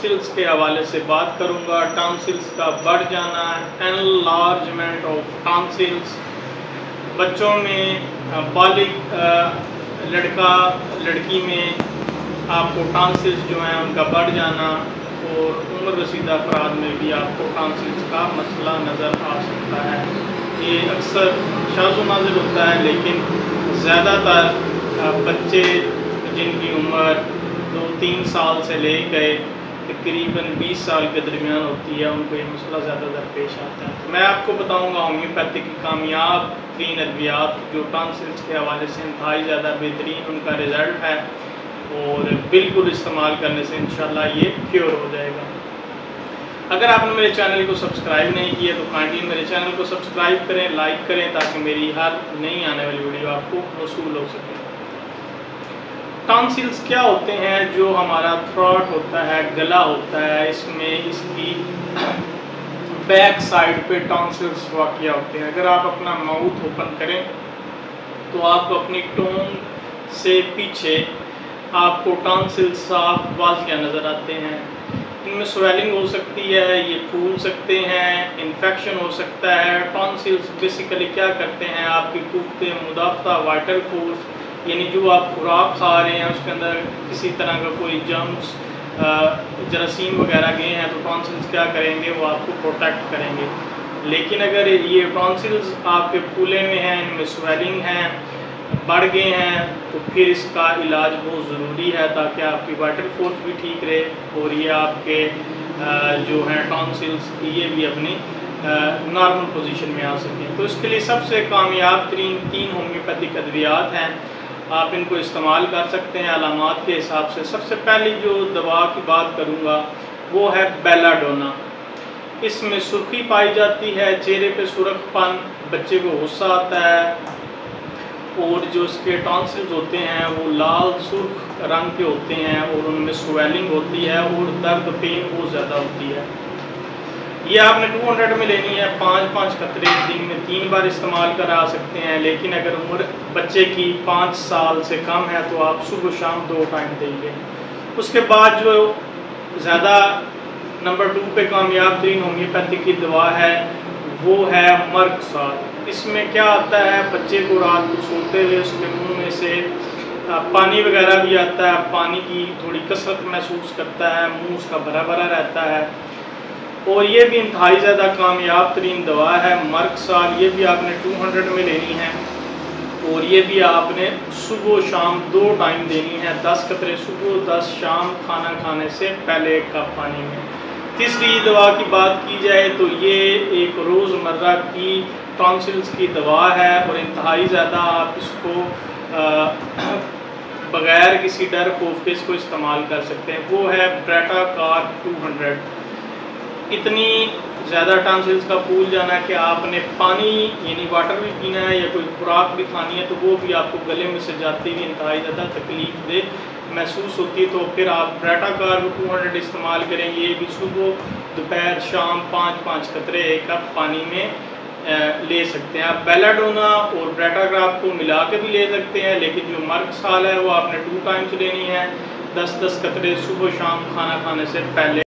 Tonsils के हवाले से बात करूंगा। टॉन्सिल्स का बढ़ जाना, एनलार्जमेंट ऑफ टॉन्सिल्स, बच्चों में, बालिग लड़का लड़की में आपको टॉन्सिल्स जो हैं उनका बढ़ जाना, और उम्र रसीदा अफराद में भी आपको टॉन्सिल्स का मसला नज़र आ सकता है। ये अक्सर शाज़ व नाज़िर होता है, लेकिन ज़्यादातर बच्चे जिनकी उम्र 2-3 साल से लेकर तकरीबन 20 साल के दरमियान होती है, उनको ये मसला ज़्यादातर पेश आता है। मैं आपको बताऊंगा होम्योपैथी की कामयाब 3 अद्वियात जो टॉन्सिल्स के हवाले से इंतहाई ज़्यादा बेहतरीन उनका रिज़ल्ट है, और बिल्कुल इस्तेमाल करने से इंशाल्लाह ये क्योर हो जाएगा। अगर आपने मेरे चैनल को सब्सक्राइब नहीं किया तो काइंडली मेरे चैनल को सब्सक्राइब करें, लाइक करें, ताकि मेरी हर नई आने वाली वीडियो आपको मौसूल हो सके। टॉन्सिल्स क्या होते हैं? जो हमारा थ्रोट होता है, गला होता है, इसमें इसकी बैक साइड पे टॉन्सिल्स वाक़या होते हैं। अगर आप अपना माउथ ओपन करें तो आपको अपनी टोन से पीछे आपको टॉन्सिल्स साफ वाज़िया नज़र आते हैं। इनमें स्वेलिंग हो सकती है, ये फूल सकते हैं, इन्फेक्शन हो सकता है। टॉन्सिल्स बेसिकली क्या करते हैं? आपकी कुफ्ते मुदाफ़ा वाइटल फोर्स, यानी जो आप खुराक खा रहे हैं उसके अंदर किसी तरह का कोई जर्म्स जरासीम वगैरह गए हैं तो टॉन्सिल्स क्या करेंगे? वो आपको प्रोटेक्ट करेंगे। लेकिन अगर ये टॉन्सिल्स आपके फूले में हैं, इनमें स्वेलिंग हैं, बढ़ गए हैं, तो फिर इसका इलाज बहुत ज़रूरी है, ताकि आपकी वाइटल फोर्स भी ठीक रहे और ये आपके जो हैं टॉन्सिल्स ये भी अपनी नॉर्मल पोजीशन में आ सकें। तो इसके लिए सबसे कामयाब तरीन 3 होम्योपैथिक अद्वियात हैं, आप इनको इस्तेमाल कर सकते हैं अलामात के हिसाब से। सबसे पहली जो दवा की बात करूँगा वो है बेलाडोना। इसमें सुर्खी पाई जाती है, चेहरे पे सुर्खपन, बच्चे को गुस्सा आता है, और जो इसके टॉन्सिल्स होते हैं वो लाल सुर्ख रंग के होते हैं, और उनमें स्वेलिंग होती है और दर्द पेन बहुत ज़्यादा होती है। ये आपने 200 में लेनी है। 5-5 कतरे दिन में 3 बार इस्तेमाल करा सकते हैं। लेकिन अगर उम्र बच्चे की 5 साल से कम है तो आप सुबह शाम 2 टाइम देंगे। उसके बाद जो ज़्यादा नंबर 2 पे कामयाब तरीन होम्योपैथी की दवा है वो है मर्कसाल। इसमें क्या आता है? बच्चे को रात को सोते हुए उसके मुंह में से पानी वगैरह भी आता है, पानी की थोड़ी कसरत महसूस करता है, मुंह उसका भरा भरा रहता है, और ये भी इंतहाई ज़्यादा कामयाब तरीन दवा है मर्कसाल। ये भी आपने 200 में लेनी है, और ये भी आपने सुबह शाम 2 टाइम देनी है। 10 कतरे सुबह, 10 शाम, खाना खाने से पहले 1 कप पानी में। तीसरी दवा की बात की जाए तो ये एक रोज़मर्रा की टॉन्सिल्स की दवा है, और इंतहाई ज़्यादा आप इसको बग़ैर किसी डर खौफ के इसको इस्तेमाल कर सकते हैं। वो है ब्रेटाकार 200। इतनी ज़्यादा टॉन्सिल्स का फूल जाना कि आपने पानी यानी वाटर भी पीना है या कोई खुराक भी खानी है तो वो भी आपको गले में से जाती हुई इंतहाई ज़्यादा तकलीफ दे महसूस होती है, तो फिर आप ब्रेटाकार 200 इस्तेमाल करेंगे। ये भी सुबह, दोपहर, शाम 5-5 कतरे 1 कप पानी में ले सकते हैं। आप बेलाडोना और ब्रेटाकार को मिला के भी ले सकते हैं, लेकिन जो मर्कसाल है वो आपने 2 टाइम्स लेनी है। 10-10 कतरे सुबह शाम खाना खाने से पहले।